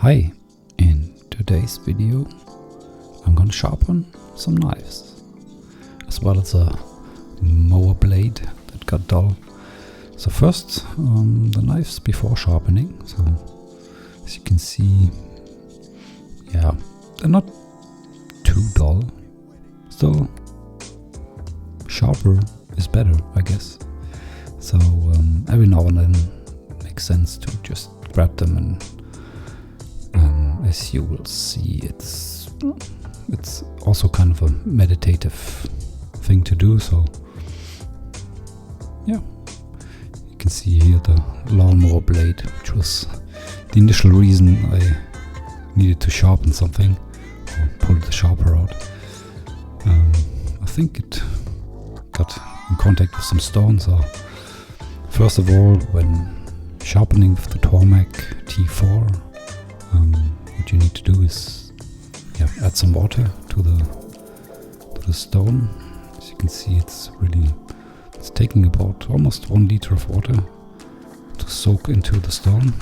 Hi, in today's video I'm gonna sharpen some knives, as well as a mower blade that got dull. So first, the knives before sharpening. So as you can see, yeah, they're not too dull. Still, sharper is better, I guess. So every now and then it makes sense to just grab them, and as you will see, it's also kind of a meditative thing to do. So yeah, you can see here the lawnmower blade, which was the initial reason I needed to sharpen something or pull the sharper out. I think it got in contact with some stones. So first of all, when sharpening with the Tormac T4, what you need to do is add some water to the stone. As you can see, it's taking about almost 1 liter of water to soak into the stone.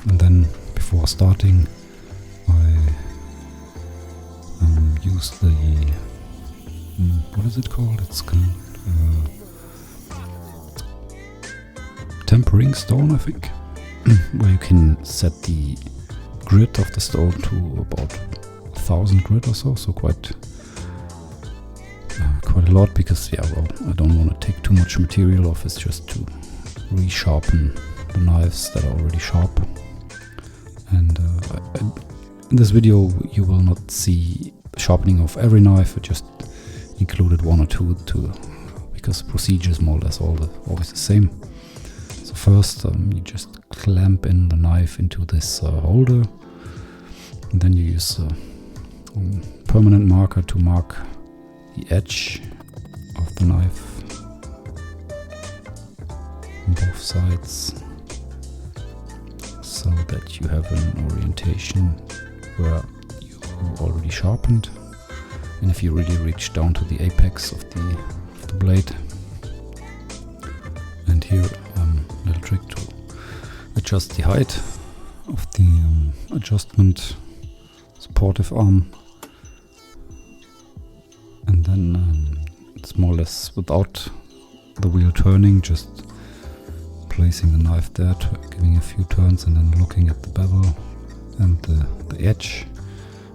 And then before starting, I use the what is it called? It's kind of tempering stone, I think, where you can set the grit of the stone to about 1,000 grit or so. So quite a lot, because I don't want to take too much material off. It's just to resharpen the knives that are already sharp. And in this video you will not see sharpening of every knife. I just included one or two because the procedure is more or less always the same. So first you just clamp in the knife into this holder, and then you use a permanent marker to mark the edge of the knife on both sides, so that you have an orientation where you already sharpened. And if you really reach down to the apex of the blade, and here little trick to adjust the height of the adjustment supportive arm, and then it's more or less without the wheel turning, just placing the knife there, giving a few turns, and then looking at the bevel and the edge.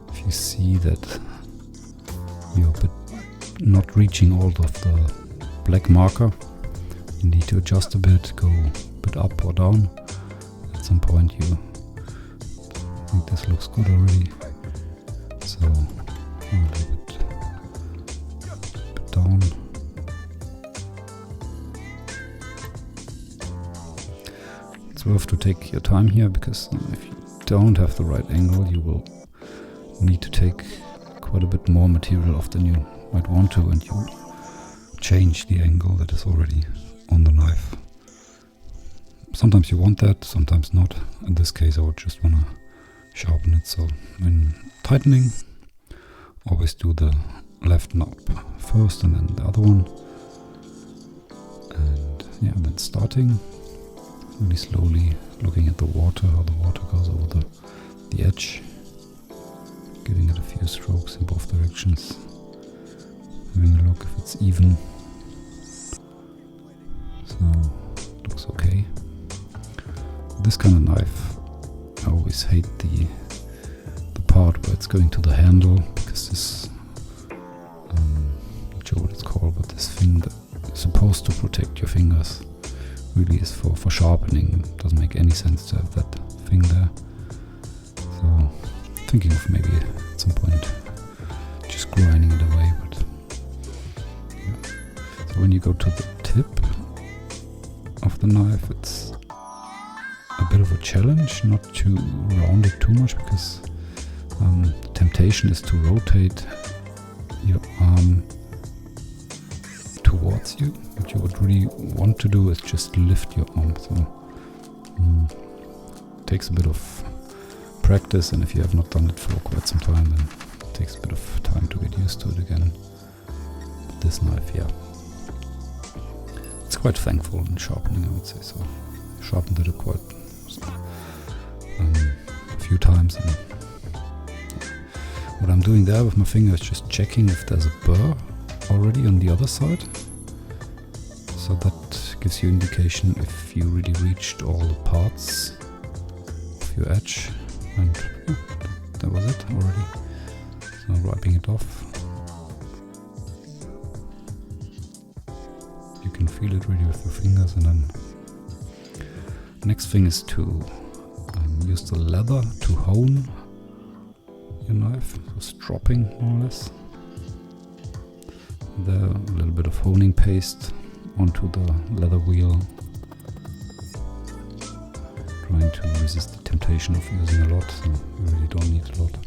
If you see that you're a bit not reaching all of the black marker, you need to adjust a bit, go a bit up or down. At some point I think this looks good already, so a little bit down. It's worth to take your time here, because if you don't have the right angle, you will need to take quite a bit more material off than you might want to, and you change the angle that is already on the knife. Sometimes you want that, sometimes not. In this case I would just want to sharpen it. So when tightening, always do the left knob first and then the other one. And then starting really slowly, looking at the water, how the water goes over the edge, giving it a few strokes in both directions, having a look if it's even. So looks okay. This kind of knife, I always hate the part where it's going to the handle, because this, not sure what it's called, but this thing that is supposed to protect your fingers really is for sharpening. It doesn't make any sense to have that thing there. So thinking of maybe at some point just grinding it away, but yeah. So when you go to the tip of the knife, it's a bit of a challenge not to round it too much, because the temptation is to rotate your arm towards you. What you would really want to do is just lift your arm. So it takes a bit of practice, and if you have not done it for quite some time, then it takes a bit of time to get used to it again. But this knife, it's quite thankful in sharpening, I would say. So sharpened it quite few times. And what I'm doing there with my finger is just checking if there's a burr already on the other side. So that gives you indication if you really reached all the parts of your edge. And yeah, that was it already. So wiping it off. You can feel it really with your fingers. And then next thing is to use the leather to hone your knife, so stropping more or less. There, a little bit of honing paste onto the leather wheel, trying to resist the temptation of using a lot, so you really don't need a lot.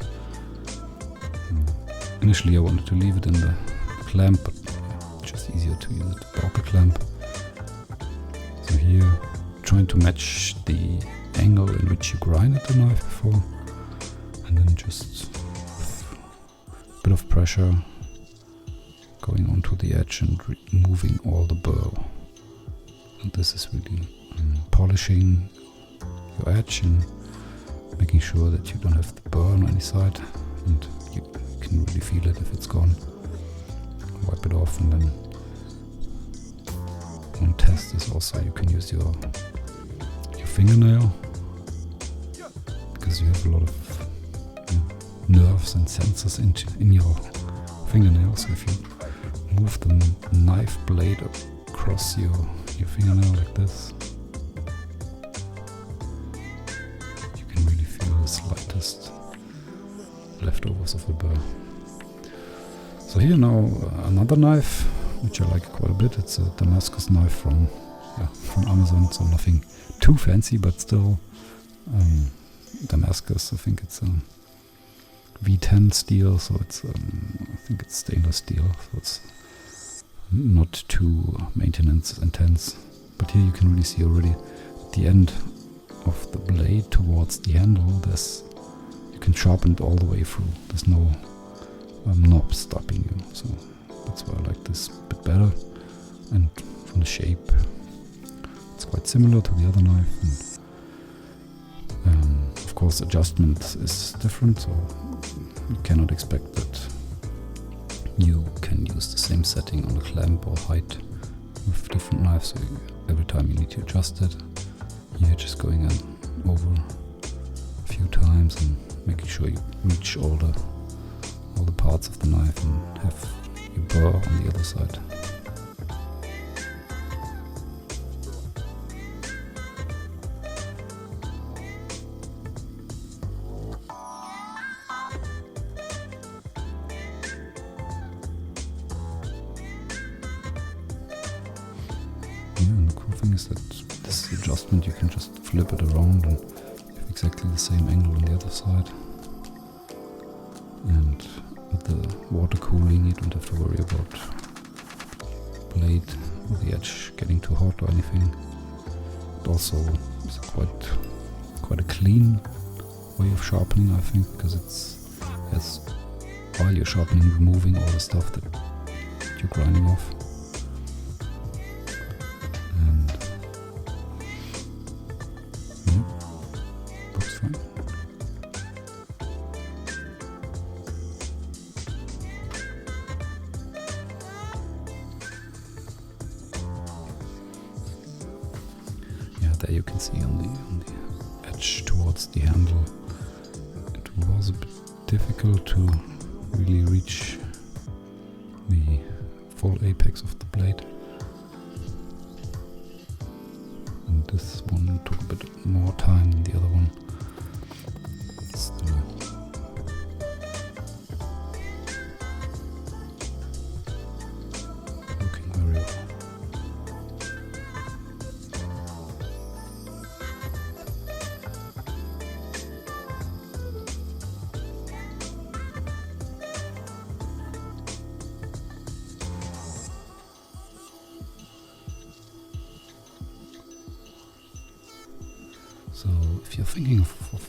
Initially I wanted to leave it in the clamp, but it's just easier to use the pocket clamp. So here, trying to match the angle in which you grinded the knife before, and then just a bit of pressure going onto the edge and removing all the burr. And this is really polishing your edge and making sure that you don't have the burr on any side, and you can really feel it if it's gone. Wipe it off, and then one test is also you can use your fingernail, because you have a lot of nerves and sensors in your fingernails. So if you move the knife blade across your fingernail like this, you can really feel the slightest leftovers of the burr. So here now another knife which I like quite a bit. It's a Damascus knife from Amazon, so nothing too fancy, but still Damascus. I think it's a V10 steel, so it's I think it's stainless steel, so it's not too maintenance intense. But here you can really see already at the end of the blade towards the handle, you can sharpen it all the way through. There's no knob stopping you, so that's why I like this a bit better. And from the shape, it's quite similar to the other knife. And of course, adjustment is different, so you cannot expect that you can use the same setting on the clamp or height with different knives. So every time you need to adjust it, you're just going over a few times and making sure you reach all the parts of the knife and have your burr on the other side. And the cool thing is that this adjustment, you can just flip it around and you have exactly the same angle on the other side. And with the water cooling, you don't have to worry about blade or the edge getting too hot or anything. It also is quite a clean way of sharpening, I think, because it's while you're sharpening, removing all the stuff that you're grinding off. And yeah, looks fine. There you can see on the edge towards the handle, it was a bit difficult to really reach the full apex of the blade, and this one took a bit more time than the other one. Still looking very well. So if you're thinking of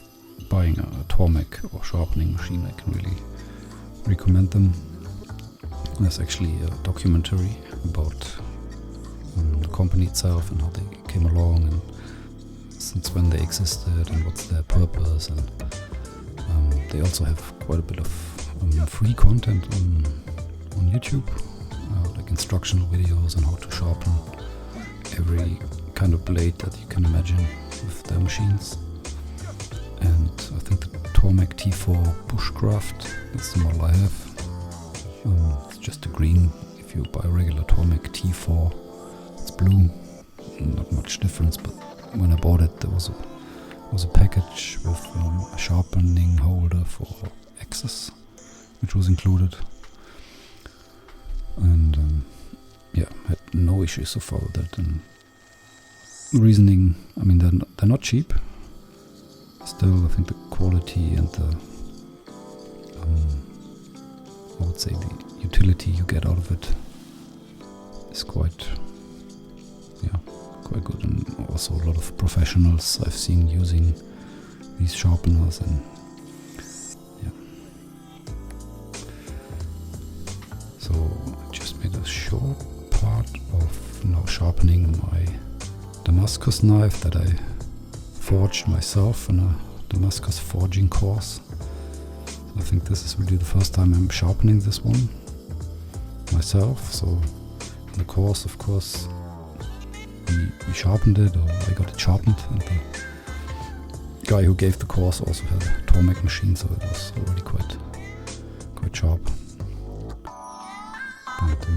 buying a Tormek or sharpening machine, I can really recommend them. There's actually a documentary about the company itself and how they came along and since when they existed and what's their purpose, and they also have quite a bit of free content on YouTube, like instructional videos on how to sharpen every kind of blade that you can imagine with their machines. And I think the Tormek T4 Bushcraft, that's the model I have. It's just a green. If you buy a regular Tormek T4, it's blue. Not much difference, but when I bought it, there was a package with a sharpening holder for axes, which was included. And had no issues so far with that. And reasoning, I mean, they're not cheap. Still, I think the quality and the I would say the utility you get out of it is quite good, and also a lot of professionals I've seen using these sharpeners, and so I just made a short part of now sharpening my Damascus knife that I forged myself in a Damascus forging course. I think this is really the first time I'm sharpening this one myself. So in the course, of course, we sharpened it, or I got it sharpened, and the guy who gave the course also had a Tormek machine, so it was already quite sharp. But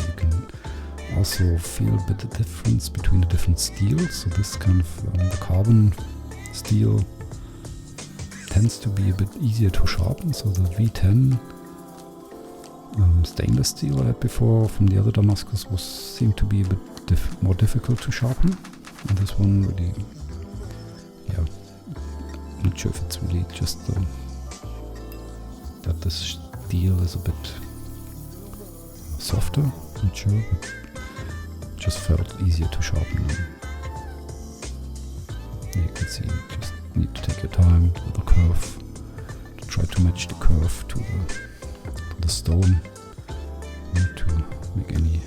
you can also feel a bit the difference between the different steels. So this kind of the carbon steel tends to be a bit easier to sharpen. So the V10 stainless steel I had before from the other Damascus seemed to be a bit more difficult to sharpen. And this one really, I'm not sure if it's really just that the steel is a bit softer, I'm not sure, but just felt easier to sharpen. And you can see you just need to take your time with the curve to try to match the curve to the stone, not to make any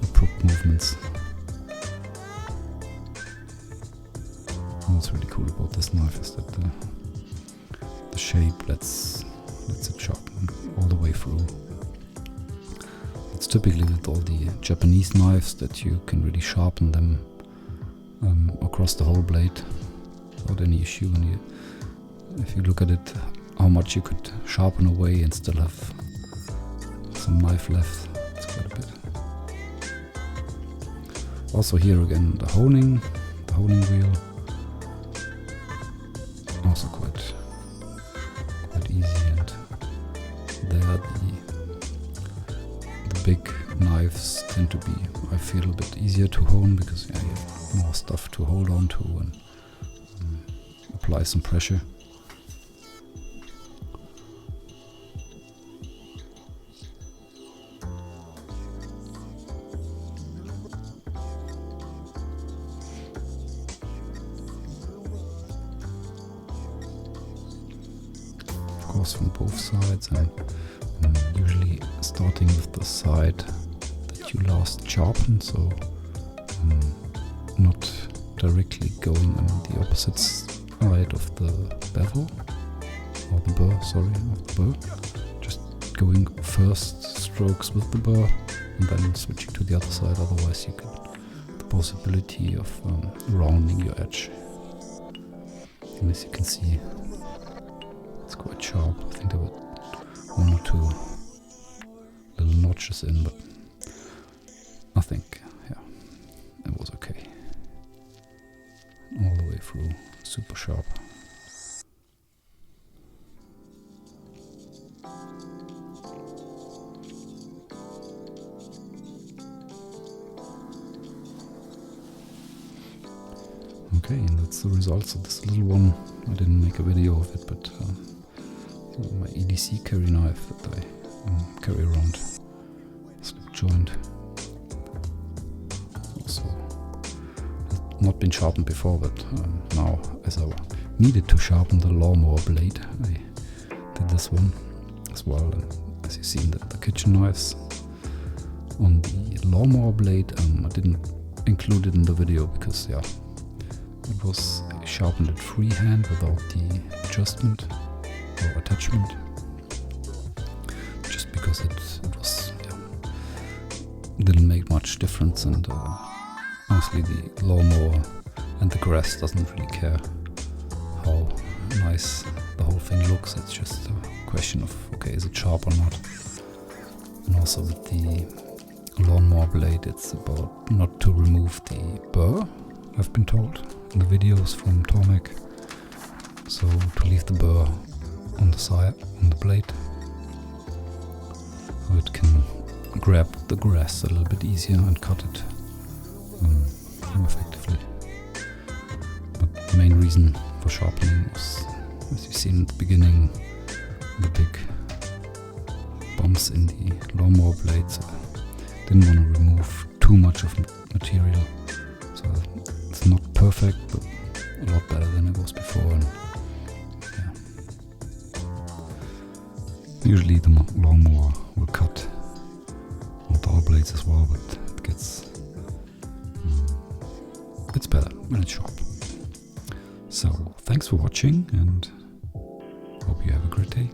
abrupt movements. And what's really cool about this knife is that the shape lets it sharpen all the way through. It's typically with all the Japanese knives that you can really sharpen them across the whole blade without any issue. And if you look at it, how much you could sharpen away and still have some knife left, it's quite a bit. Also here again, the honing wheel, also quite easy, and there the big knives tend to be, I feel, a bit easier to hone because you have more stuff to hold on to and apply some pressure. Of course, from both sides, and usually starting with the side that you last sharpened, so not directly going on the opposite side of the bevel, or the burr, of the burr. Just going first strokes with the burr and then switching to the other side, otherwise you get the possibility of rounding your edge. And as you can see, it's quite sharp. I think there were one or two little notches in, but I think, it was okay. All the way through, super sharp. Okay, and that's the results of this little one. I didn't make a video of it, but my EDC carry knife that I carry around, slip joint. Also has not been sharpened before, but now as I needed to sharpen the lawnmower blade, I did this one as well. And as you see in the kitchen knives, on the lawnmower blade, I didn't include it in the video because I sharpened it freehand without the adjustment or attachment, just because it was didn't make much difference, and honestly the lawnmower and the grass doesn't really care how nice the whole thing looks. It's just a question of, okay, is it sharp or not? And also with the lawnmower blade, it's about not to remove the burr, I've been told in the videos from Tomek. So to leave the burr on the side, on the blade, so it can grab the grass a little bit easier and cut it more effectively. But the main reason for sharpening was, as you've seen at the beginning, the big bumps in the lawnmower blades. I didn't want to remove too much of material, so it's not perfect, but a lot better than it was before. And usually the lawnmower will cut not all blades as well, but it gets it's better when it's sharp. So thanks for watching, and hope you have a great day.